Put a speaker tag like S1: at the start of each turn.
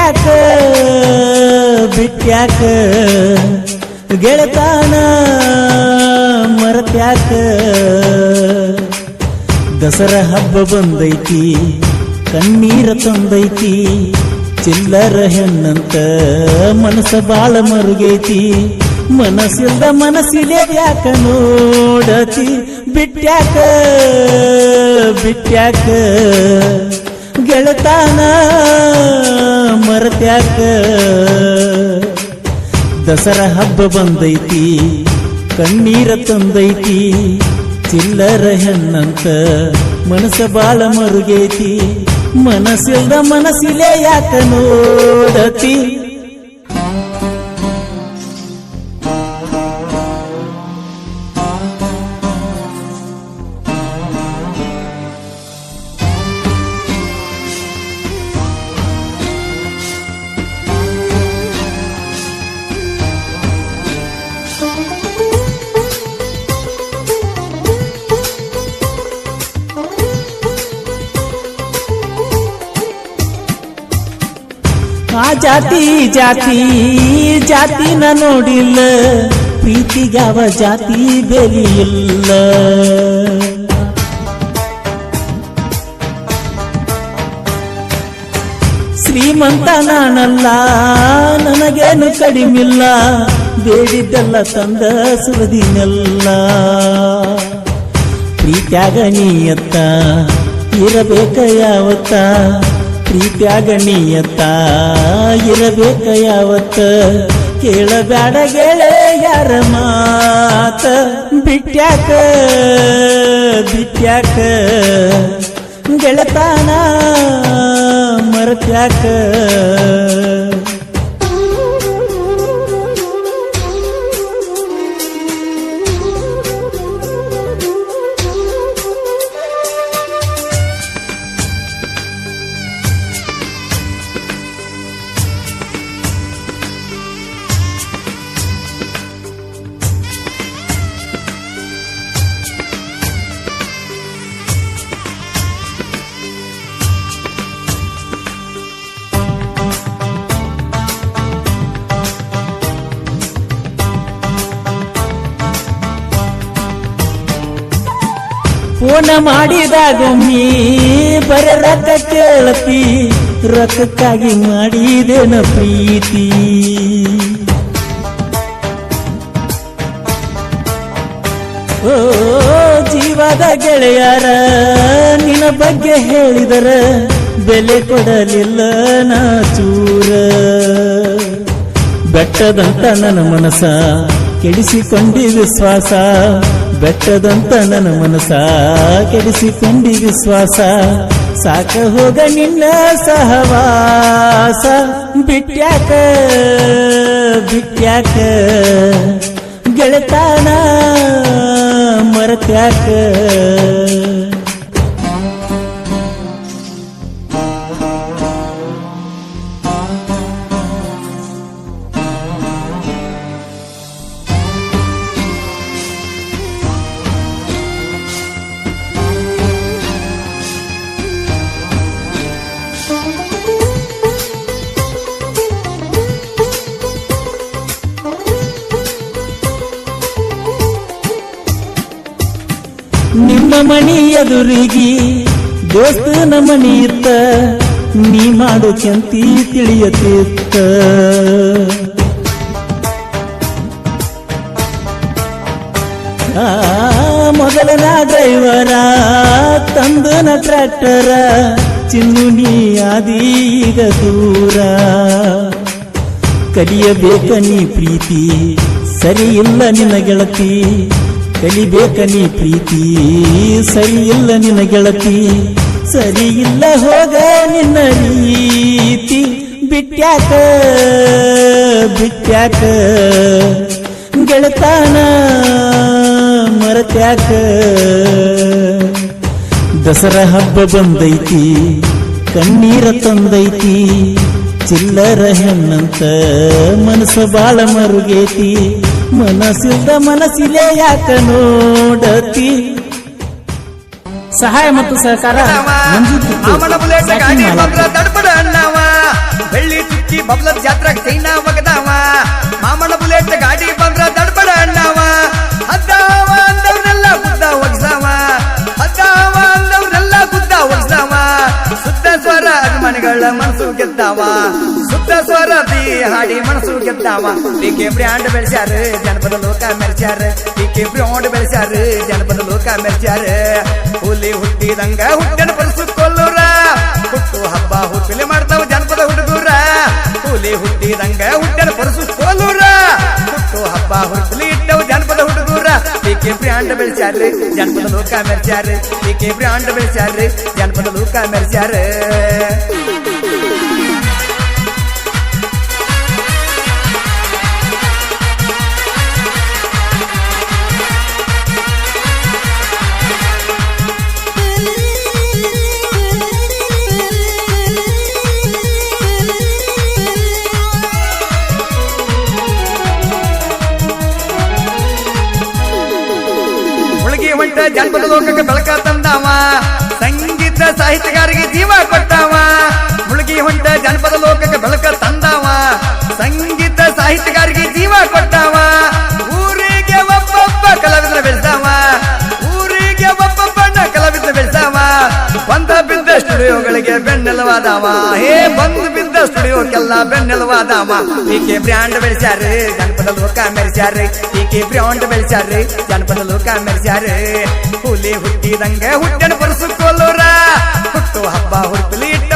S1: ಬಿಟ್ಟ್ಯಾಕ ಬಿಟ್ಟ್ಯಾಕ ಗೆಳತಾನ ಮರತ್ಯಾಕ ದಸರಾ ಹಬ್ಬ ಬಂದೈತಿ ಕಣ್ಣೀರ ತಂದೈತಿ ಚಿಲ್ಲರ ಹೆಣ್ಣಂತ ಮನಸ ಬಾಳ ಮರುಗೈತಿ ಮನಸ್ಸಿಲ್ದ ಮನಸ್ಸಿಲೆ ಯಾಕ ನೋಡತಿ ಬಿಟ್ಟ್ಯಾಕ ಬಿಟ್ಟ್ಯಾಕ ಗೆಳತಾನ ಮರತ್ಯಾಕ ದಸರಾ ಹಬ್ಬ ಬಂದೈತಿ ಕಣ್ಣೀರ ತಂದೈತಿ ಚಿಲ್ಲರ ಹೆಣ್ಣಂತ ಮನಸ ಬಾಳ ಮರುಗೈತಿ ಮನಸ್ಸಿಲ್ದ ಮನಸ್ಸಿಲೆ ಯಾಕ ನೋಡತಿ ಆ ಜಾತಿ ಜಾತಿ ಜಾತಿನ ನೋಡಿಲ್ಲ ಪ್ರೀತಿಗಾವ ಜಾತಿ ಬೆಲೆಯಿಲ್ಲ ಶ್ರೀಮಂತ ನಾನಲ್ಲ ನನಗೇನು ಕಡಿಮಿಲ್ಲ ಬೇಡಿದ್ದೆಲ್ಲ ತಂದ ಸುರದಿನೆಲ್ಲ ಪ್ರೀತ್ಯಾಗ ನೀಯತ್ತ ಇರಬೇಕ ಯಾವತ್ತ ಪ್ರೀತ್ಯಾಗ ನೀಯತ್ತ ಇರಬೇಕ ಯಾವತ್ತ ಕೇಳಬ್ಯಾಡ ಗೆಳೆಯರ ಮಾತ ಬಿಟ್ಟ್ಯಾಕ ಬಿಟ್ಟ್ಯಾಕ ಗೆಳತಾನ ಮರತ್ಯಾಕ ಫೋನ ಮಾಡಿದಾಗೊಮ್ಮಿ ಬರೆ ರೊಕ್ಕ ಕೇಳತಿ ರೊಕ್ಕಕ್ಕಾಗಿ ಮಾಡಿದೇನ ಪ್ರೀತಿ ಓ ಜೀವದ ಗೆಳೆಯರ ನಿನ್ನ ಬಗ್ಗೆ ಹೇಳಿದರ ಬೆಲೆ ಕೊಡಲಿಲ್ಲ ನಾ ಚೂರ ಬೆಟ್ಟದಂತ ನನ್ನ ಮನಸ ಕೆಡಿಸಿಕೊಂಡಿ ವಿಶ್ವಾಸ ಬೆಟ್ಟದಂತ ನನ್ನ ಮನಸ ಕೆಡಿಸಿಕೊಂಡಿ ವಿಶ್ವಾಸ ಸಾಕ ಹೋಗ ನಿನ್ನ ಸಹವಾಸ ಬಿಟ್ಟ್ಯಾಕ ಬಿಟ್ಟ್ಯಾಕ ಗೆಳತಾನ ಮರತ್ಯಾಕ ನಿಮ್ಮ ಮಣಿ ಎದುರಿಗಿ ದೋಸ್ತನ ಮಣಿ ಇತ್ತ ನೀ ಮಾಡು ಕೆಂತಿ ತಿಳಿಯತಿತ್ತ ಮೊದಲನ ಡ್ರೈವರ ತಂದನ ಟ್ರ್ಯಾಕ್ಟರ ಚಿನ್ನು ನೀ ಆದೀಗ ದೂರ ಕಲಿಯಬೇಕ ನೀ ಪ್ರೀತಿ ಸರಿ ಇಲ್ಲ ನಿನ್ನ ಗೆಳತಿ ಕಲಿಬೇಕ ನೀ ಪ್ರೀತಿ ಸರಿ ಇಲ್ಲ ನಿನ್ನ ಗೆಳತಿ ಸರಿ ಇಲ್ಲ ಹೋಗ ನಿನ್ನ ರೀತಿ ಬಿಟ್ಟ್ಯಾಕ ಬಿಟ್ಟ್ಯಾಕ ಗೆಳತಾನ ಮರತ್ಯಾಕ ದಸರಾ ಹಬ್ಬ ಬಂದೈತಿ ಕಣ್ಣೀರ ತಂದೈತಿ ಚಿಲ್ಲರ ಹೆಣ್ಣಂತ ಮನಸ ಬಾಳ ಮರುಗೇತಿ ಮನಸ್ಸಿಲ್ದ ಮನಸ್ಸಿಲೆ ಯಾಕ ನೋಡತಿ ಸಹಾಯ ಮತ್ತು ಸಹಕಾರ
S2: ಬೆಳ್ಳಿ ಚುಕ್ಕಿ ಬಬ್ಲರ್ ಜಾತ್ರಾಗ ಚೈನಾ ಒಗದಾವ ಮಾಮನ ಬುಲೆಟ್ ಗಾಡಿ ಬಂದ್ರ ದಡ್ಬಡ ಅಣ್ಣಾವ ಹದ್ದಾವ ಅಂದವ್ರನ್ನೆಲ್ಲ ಗುದ್ದ ಒಗ್ಸಾವ ಹದ್ದಾವ ಅಂದವ್ರನ್ನೆಲ್ಲ ಗುದ್ದ ಒಗ್ಸಾವ ಸುತ್ತ ಸ್ವರ ಅಭಿಮಾನಿಗಳ ಮನಸ್ಸು ಗೆದ್ದಾವ ಸುತ್ತ ಸ್ವರದಿ ಹಾಡಿ ಮನಸ್ಸು ಗೆದ್ದಾವ ಪಿಕೆ ಬ್ರ್ಯಾಂಡ್ ಬೆಳೆಸ್ಯಾರ ಜನಪದ ಲೋಕ ಮೆರ್ಸ್ಯಾರ ಪಿಕೆ ಬ್ರ್ಯಾಂಡ್ ಬೆಳೆಸ್ಯಾರ ಜನಪದ ಲೋಕ ಮೆರ್ಸ್ಯಾರ ಹುಲಿ ಹುಟ್ಟಿದಂಗ ಹುಟ್ಟನ ಪರಸು ಕೊಲ್ಲೂರ ಹುಟ್ಟು ಹಬ್ಬ ಹುಟ್ಟಲಿ ಮಾಡ್ತಾವ ಜನಪದ ಹುಡುಗೂರ ಹುಲಿ ಹುಟ್ಟಿದಂಗ ಹುಟ್ಟನ ಪರಸು ಕೊಲ್ಲೂರ ಹುಟ್ಟು ಹಬ್ಬ ಹುಟ್ಟಲಿ ಇಟ್ಟವು ಜನಪದ ಹುಡುಗೂರ ಪಿಕೆ ಬ್ರ್ಯಾಂಡ್ ಬೆಳೆಸ್ಯಾರ ಜನಪದ ಲೋಕ ಮೆರ್ಸ್ಯಾರ ಪಿಕೆ ಬ್ರ್ಯಾಂಡ್ ಬೆಳೆಸ್ಯಾರ ಜನಪದ ಲೋಕ ಮೆರ್ಸ್ಯಾರ ಹೊಂಟ ಜನಪದ ಲೋಕಕ್ಕೆ ಬೆಳಕ ತಂದಾವ ಸಂಗೀತ ಸಾಹಿತ್ಯಗಾರಿಗೆ ಜೀವ ಕೊಟ್ಟಾವ ಮುಳುಗಿ ಹೊಂಟ ಜನಪದ ಲೋಕಕ್ಕೆ ಬೆಳಕ ತಂದಾವ ಸಂಗೀತ ಸಾಹಿತ್ಯಗಾರಿಗೆ ಜೀವ ಕೊಟ್ಟಾವ ಊರಿಗೆ ಒಬ್ಬೊಬ್ಬ ಕಲಾವಿದ್ರ ಬೆಳೆಸಾವ ಊರಿಗೆ ಒಬ್ಬೊಬ್ಬನ ಕಲಾವಿದ್ರ ಬೆಳೆಸಾವ ಬಂದ ಬಿದ್ದ ಸ್ಟುಡಿಯೋಗಳಿಗೆ ಬೆನ್ನೆಲುವಾದವ ಹೇ ಬಂದು ಬಿದ್ದ ಸ್ಟುಡಿಯೋಕ್ಕೆಲ್ಲ ಬೆನ್ನೆಲುವಾದವ ಪಿಕೆ ಬ್ರ್ಯಾಂಡ್ ಬೆಳೆಸ್ಯಾರ ಜನಪದ ಲೋಕ ಮೆರೆಸ್ಯಾರ ಪಿಕೆ ಬ್ರ್ಯಾಂಡ್ ಬೆಳೆಸ್ಯಾರ ಜನಪದ ಲೋಕ ಮೆರೆಸ್ಯಾರ ಹುಲಿ ಹುಟ್ಟಿದಂಗ ಹುಟ್ಟನ ಪರಸು ಕೊಲ್ಲೂರ ಹುಟ್ಟು ಹಬ್ಬ ಹುಟ್ಟಲಿ ಇಟ್ಟ